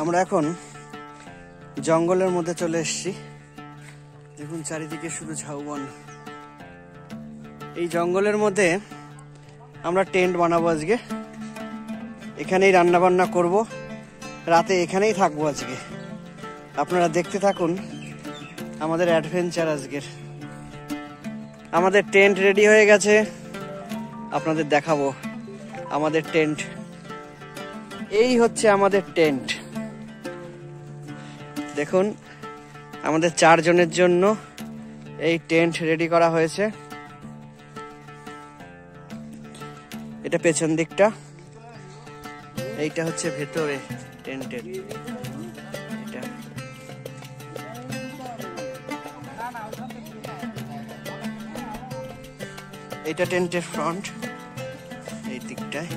আমরা এখন জঙ্গলের মধ্যে চলে এসেছি। দেখুন চারিদিকে শুধু ঝাউবন। এই জঙ্গলের মধ্যে আমরা টেন্ট বানাবো আজকে, এখানেই রান্না বান্না করব, রাতে এখানেই থাকবো আজকে। আপনারা দেখতে থাকুন আমাদের অ্যাডভেঞ্চার আজকের। আমাদের টেন্ট রেডি হয়ে গেছে, আপনাদের দেখাবো আমাদের টেন্ট। এই হচ্ছে আমাদের টেন্ট। দেখুন আমাদের 4 জনের জন্য এই টেন্ট রেডি করা হয়েছে। এটা পেছন দিকটা, এইটা হচ্ছে ভেতরে টেন্টের। এটা টেন্টের ফ্রন্ট, এই দিকটায়।